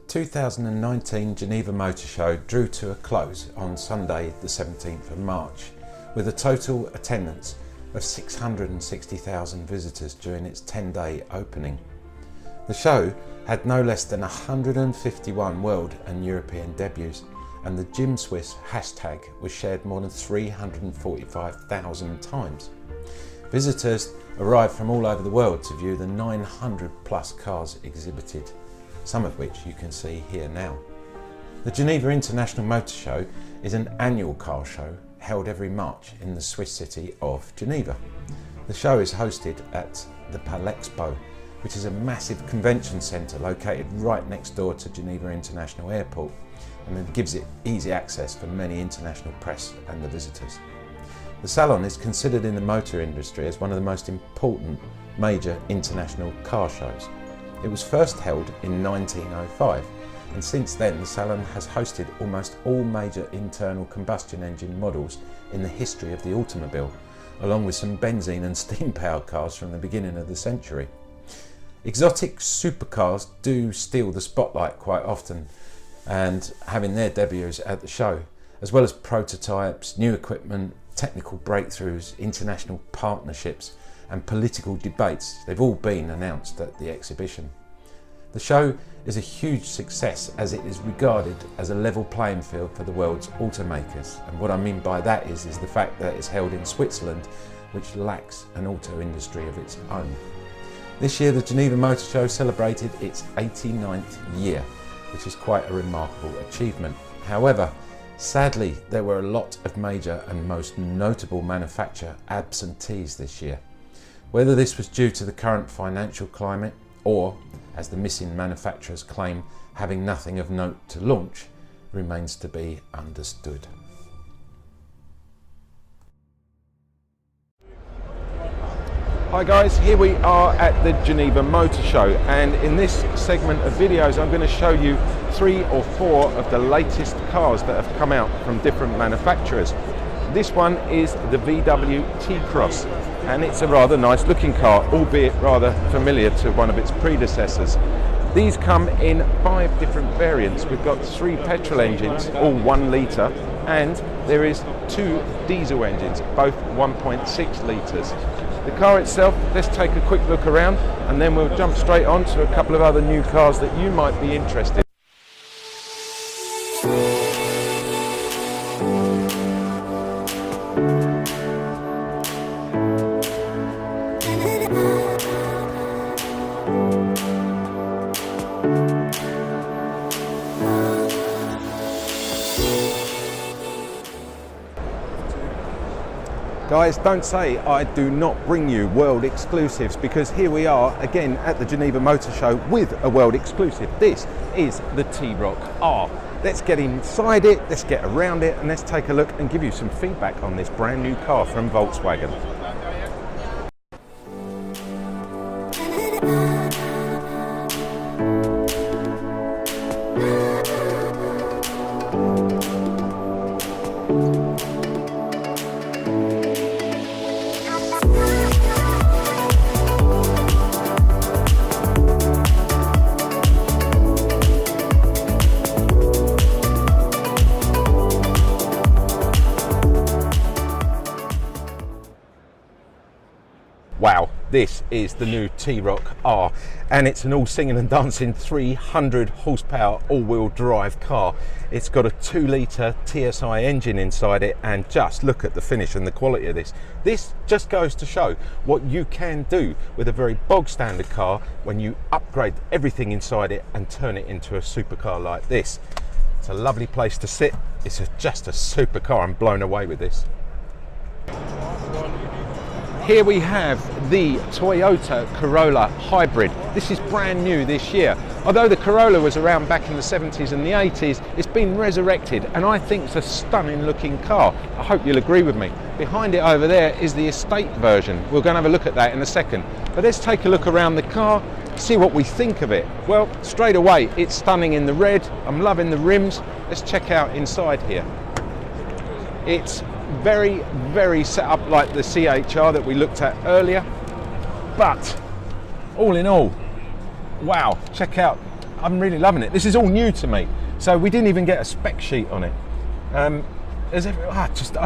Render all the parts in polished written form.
2019 Geneva Motor Show drew to a close on Sunday the 17th of March with a total attendance of 660,000 visitors during its 10-day opening. The show had no less than 151 world and European debuts, and the GymSwiss hashtag was shared more than 345,000 times. Visitors arrived from all over the world to view the 900 plus cars exhibited, some of which you can see here now. The Geneva International Motor Show is an annual car show held every March in the Swiss city of Geneva. The show is hosted at the Palexpo, which is a massive convention centre located right next door to Geneva International Airport, and it gives it easy access for many international press and the visitors. The salon is considered in the motor industry as one of the most important major international car shows. It was first held in 1905, and since then the salon has hosted almost all major internal combustion engine models in the history of the automobile, along with some benzene and steam powered cars from the beginning of the century. Exotic supercars do steal the spotlight quite often, and having their debuts at the show, as well as prototypes, new equipment, technical breakthroughs, international partnerships and political debates, they've all been announced at the exhibition. The show is a huge success as it is regarded as a level playing field for the world's automakers, and what I mean by that is the fact that it's held in Switzerland, which lacks an auto industry of its own. This year the Geneva Motor Show celebrated its 89th year, which is quite a remarkable achievement. However, sadly there were a lot of major and most notable manufacturer absentees this year. Whether this was due to the current financial climate or, as the missing manufacturers claim, having nothing of note to launch, remains to be understood. Hi guys, here we are at the Geneva Motor Show, and in this segment of videos I'm going to show you 3 or 4 of the latest cars that have come out from different manufacturers. This one is the VW T-Cross, and it's a rather nice looking car, albeit rather familiar to one of its predecessors. These come in 5 different variants. We've got 3 petrol engines, all 1 litre, and there is 2 diesel engines, both 1.6 litres. The car itself, let's take a quick look around and then we'll jump straight on to a couple of other new cars that you might be interested in. Guys, don't say I do not bring you world exclusives, because here we are again at the Geneva Motor Show with a world exclusive. This is the T-Roc R. Let's get inside it, let's get around it, and let's take a look and give you some feedback on this brand new car from Volkswagen. Wow, this is the new T-Roc R, and it's an all singing and dancing 300 horsepower all-wheel drive car. It's got a 2-litre TSI engine inside it, and just look at the finish and the quality of this. This just goes to show what you can do with a very bog standard car when you upgrade everything inside it and turn it into a supercar like this. It's a lovely place to sit. It's just a super car. I'm blown away with this. Here we have the Toyota Corolla Hybrid. This is brand new this year. Although the Corolla was around back in the 70s and the 80s, it's been resurrected, and I think it's a stunning looking car. I hope you'll agree with me. Behind it over there is the estate version. We're going to have a look at that in a second. But let's take a look around the car, see what we think of it. Well, straight away, it's stunning in the red. I'm loving the rims. Let's check out inside here. It's very, very set up like the CHR that we looked at earlier, but all in all, wow, check out I'm really loving it. This is all new to me, so we didn't even get a spec sheet on it. I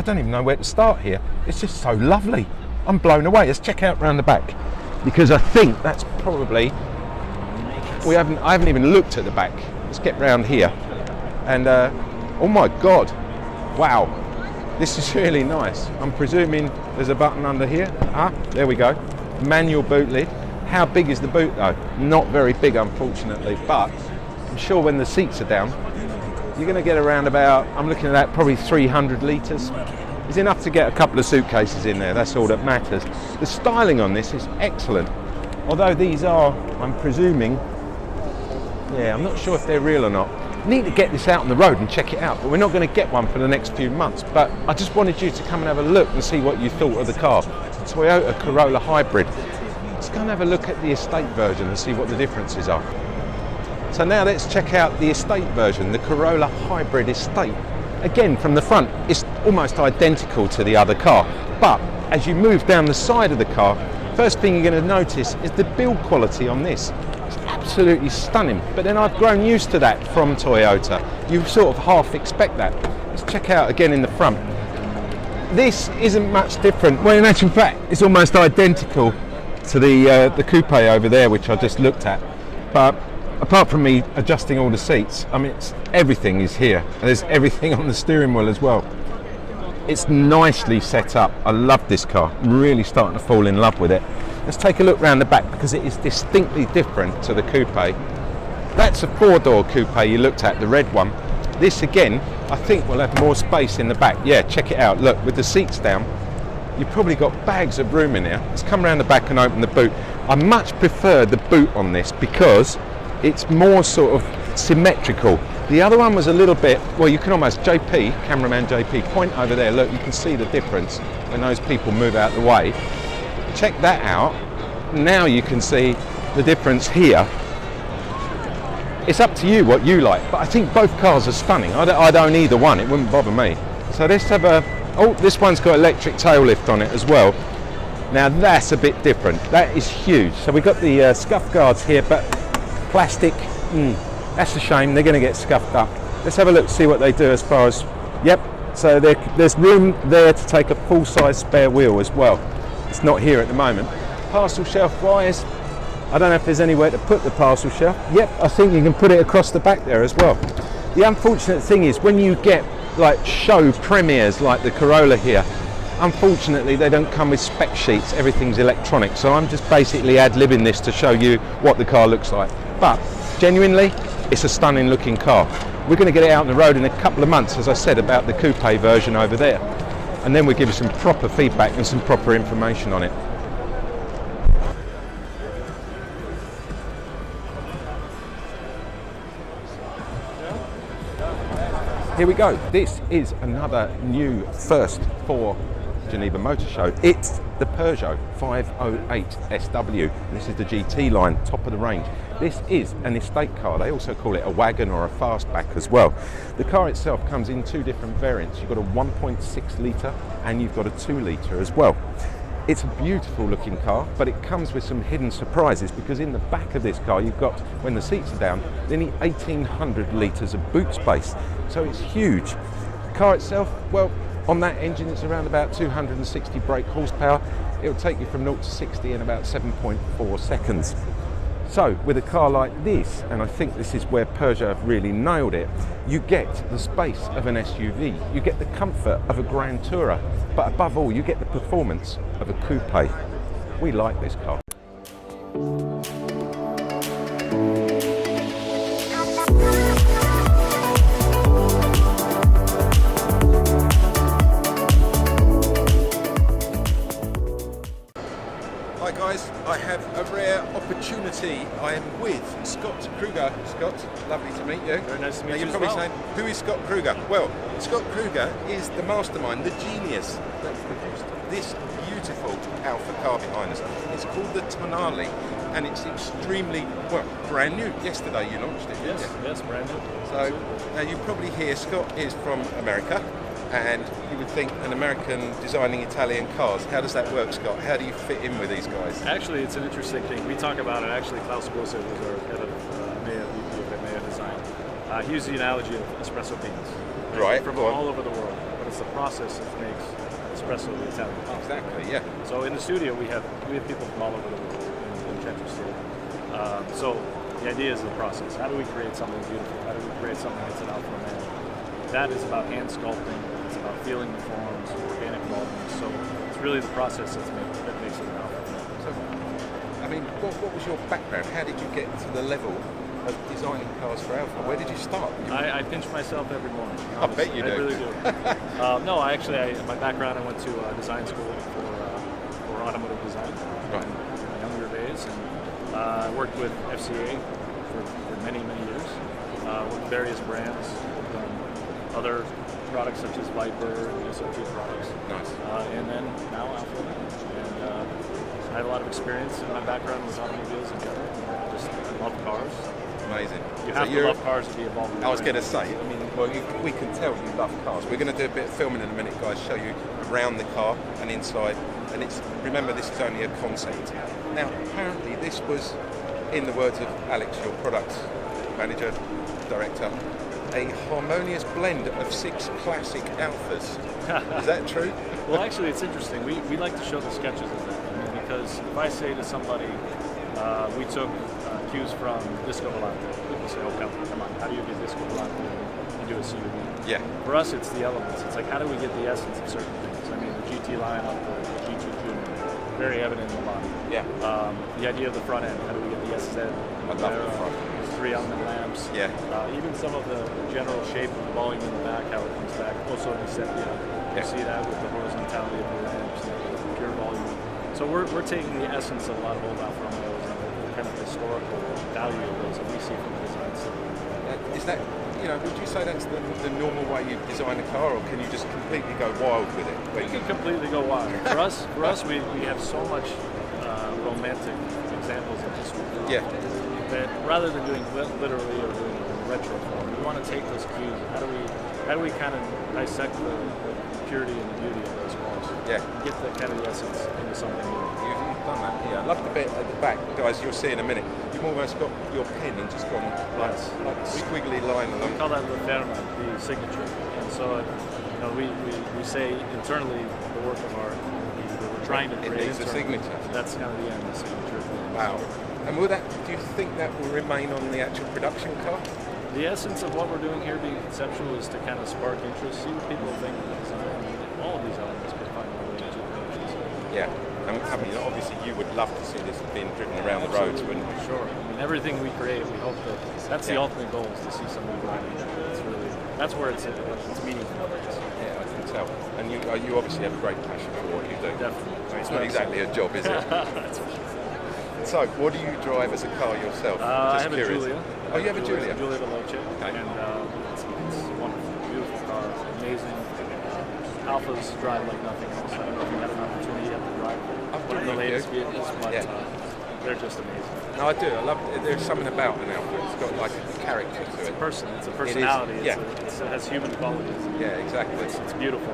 don't even know where to start here. It's just so lovely. I'm blown away. Let's check out round the back, because I think that's probably, I haven't even looked at the back. Let's get round here, and oh my God, wow, this is really nice. I'm presuming there's a button under here. There we go. Manual boot lid. How big is the boot though? Not very big, unfortunately, but I'm sure when the seats are down, you're going to get around about, I'm looking at that, probably 300 litres. It's enough to get a couple of suitcases in there, that's all that matters. The styling on this is excellent. Although these are, I'm presuming, I'm not sure if they're real or not. Need to get this out on the road and check it out, but we're not going to get one for the next few months. But I just wanted you to come and have a look and see what you thought of the car. Toyota Corolla Hybrid. Let's go and have a look at the estate version and see what the differences are. So now let's check out the estate version, the Corolla Hybrid Estate. Again, from the front, it's almost identical to the other car, but as you move down the side of the car, first thing you're going to notice is the build quality on this. It's absolutely stunning, but then I've grown used to that from Toyota. You sort of half expect that. Let's check out again in the front. This isn't much different. Well, in actual fact, it's almost identical to the coupe over there, which I just looked at. But apart from me adjusting all the seats, I mean, everything is here. And there's everything on the steering wheel as well. It's nicely set up. I love this car. I'm really starting to fall in love with it. Let's take a look round the back, because it is distinctly different to the coupe. That's a 4-door coupe you looked at, the red one. This again, I think will have more space in the back. Yeah, check it out. Look, with the seats down, you've probably got bags of room in here. Let's come around the back and open the boot. I much prefer the boot on this because it's more sort of symmetrical. The other one was a little bit, well, you can almost, cameraman JP, point over there. Look, you can see the difference when those people move out the way. Check that out. Now you can see the difference here. It's up to you what you like, but I think both cars are stunning. I'd own either one, it wouldn't bother me. So let's have this one's got electric tail lift on it as well. Now that's a bit different. That is huge. So we've got the scuff guards here, but plastic, that's a shame. They're going to get scuffed up. Let's have a look, see what they do as far as, so there's room there to take a full-size spare wheel as well. It's not here at the moment. Parcel shelf wise, I don't know if there's anywhere to put the parcel shelf. I think you can put it across the back there as well. The unfortunate thing is when you get like show premieres like the Corolla here, unfortunately they don't come with spec sheets, everything's electronic, so I'm just basically ad-libbing this to show you what the car looks like. But genuinely, it's a stunning looking car. We're going to get it out on the road in a couple of months, as I said about the coupe version over there, and then we'll give you some proper feedback and some proper information on it. Here we go. This is another new first for Geneva Motor Show. It's the Peugeot 508 SW. This is the GT line, top of the range. This is an estate car. They also call it a wagon or a fastback as well. The car itself comes in two different variants. You've got a 1.6 litre and you've got a 2 litre as well. It's a beautiful looking car, but it comes with some hidden surprises, because in the back of this car you've got, when the seats are down, nearly 1,800 litres of boot space. So it's huge. The car itself, well, on that engine it's around about 260 brake horsepower. It'll take you from 0 to 60 in about 7.4 seconds. So with a car like this, and I think this is where Peugeot have really nailed it, you get the space of an SUV, you get the comfort of a Grand Tourer, but above all you get the performance of a coupe. We like this car. Hi guys, I have a rare opportunity. I am with Scott Kruger. Scott, lovely to meet you. Very nice to meet you You're as probably well. saying, who is Scott Kruger? Well, Scott Kruger is the mastermind, the genius that produced this beautiful Alfa car behind us. It's called the Tonale, and it's extremely, well, brand new. Yesterday you launched it, didn't you? Yes, brand new. So now you probably hear Scott is from America, and you would think an American designing Italian cars. How does that work, Scott? How do you fit in with these guys? Actually, it's an interesting thing. We talk about it. Actually, Klaus Grosse was our head of VP of He used the analogy of espresso beans. Right, From go on. all over the world, but it's the process that makes espresso the Italian coffee. Exactly, yeah. So in the studio, we have people from all over the world in Chesterfield. So the idea is the process. How do we create something beautiful? How do we create something that's an Alfa Romeo? That is about hand sculpting. It's about feeling the forms, organic volumes. So it's really the process that makes it an Alfa Romeo. So, I mean, what was your background? How did you get to the level of designing cars for Alfa? Where did you start? I pinch myself every morning. I bet you do. I really do. No, my background, I went to design school for automotive design Right. in my younger days, and I worked with FCA for many, many years. With various brands, worked on other products such as Viper and SOT products. Nice. And then now Alfa. And I have a lot of experience in my background with automobiles in general. I love cars. Amazing. You have to love cars to be involved in I was going to say, I mean, well, we can tell you love cars. We're going to do a bit of filming in a minute, guys, show you around the car and inside. And remember, this is only a concept. Now, apparently this was, in the words of Alex, your products manager, director, a harmonious blend of 6 classic Alfas. Is that true? Well, actually, it's interesting. We like to show the sketches of it. I mean, because if I say to somebody, we took cues from Disco Volante, people say, oh, come on, how do you get Disco Volante and do a CUV? Yeah. For us, it's the elements. It's like, how do we get the essence of certain things? I mean, the GT lineup, the GT Junior, very evident in the body. Yeah. The idea of the front end, how do we get the SZ? I love the front. 3-element lamps. Yeah. Even some of the general shape of the volume in the back, how it comes back. Also the sepia. You see that with the horizontality of the lamps, the pure volume. So we're taking the essence of a lot of old Alfa Romeos and the kind of historical value of those that we see from the design side. Is that, would you say that's the normal way you design a car, or can you just completely go wild with it? We can completely go wild. For us, we have so much romantic examples of history. Yeah. That rather than doing literally or doing it in retro form, we want to take those cues. How do we kind of dissect the purity and the beauty of those cars? Yeah. Get the kind of the essence into something new. You've done that. Yeah. I love the bit at the back, guys. You'll see in a minute. You've almost got your pen and just gone like a squiggly line along. We call that the Ferma, the signature. And so, we say internally the work of art that we're trying to create. It's a signature. That's kind of the end, the signature. Wow. And do you think that will remain on the actual production car? The essence of what we're doing here, being conceptual, is to kind of spark interest, see what people think of the design. I mean, all of these elements could find their way into the Yeah. I mean, obviously you would love to see this being driven around the roads, wouldn't you? Sure. I mean, everything we create, we hope that's the ultimate goal, is to see somebody riding. That's where it's meaningful. Yeah, I can tell. And you obviously have a great passion for what you do. Definitely. It's not exactly a job, is it? That's for sure. So, what do you drive as a car yourself? I have curious. a Giulia. Oh, you have a Giulia? Giulia Veloce. Okay. And it's a wonderful, beautiful car, amazing. Alphas drive like nothing else. I don't know if you had an opportunity yet to drive one of the latest vehicles, but they're just amazing. No, I do. I love it. There's something about an Alfa. It's got like a character to it. It's a personality. It has human qualities. Yeah, exactly. It's beautiful.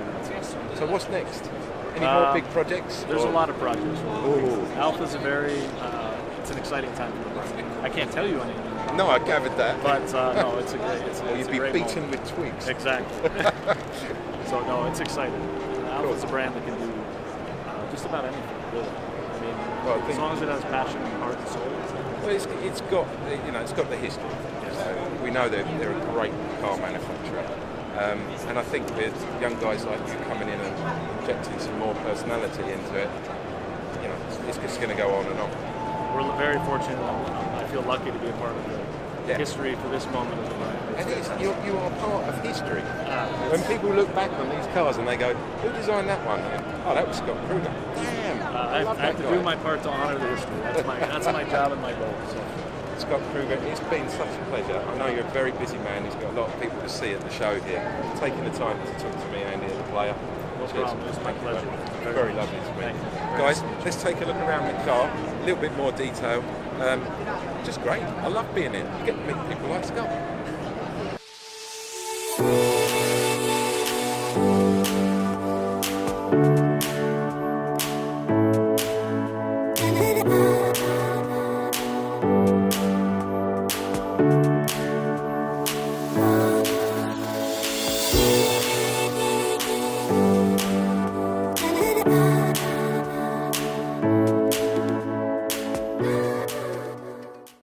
So what's next? Any more big projects? There's a lot of projects. Ooh. Alpha's it's an exciting time for the brand. I can't tell you anything. No, I gathered that. But no, it's a great. You'd be beaten with twigs. Exactly. So no, it's exciting. Alpha's a brand that can do just about anything, really. I mean, as long as it has passion and heart and soul. Well, it's got the history. So we know they're a great car manufacturer. And I think with young guys like you coming in and injecting some more personality into it, it's just going to go on and on. We're very fortunate. I feel lucky to be a part of the history for this moment of the brand. And you are part of history. When people look back on these cars and they go, who designed that one? Oh, that was Scott Kruger. Damn, I have to do my part to honor the history. That's my job and my goal. So. Scott Kruger, it's been such a pleasure. I know you're a very busy man. He's got a lot of people to see at the show here. Taking the time to talk to me, Andy, as a player. No problem. It's my pleasure. Very lovely to meet you. Guys, let's take a look around the car. A little bit more detail. Just great. I love being in. You get to meet people like Scott.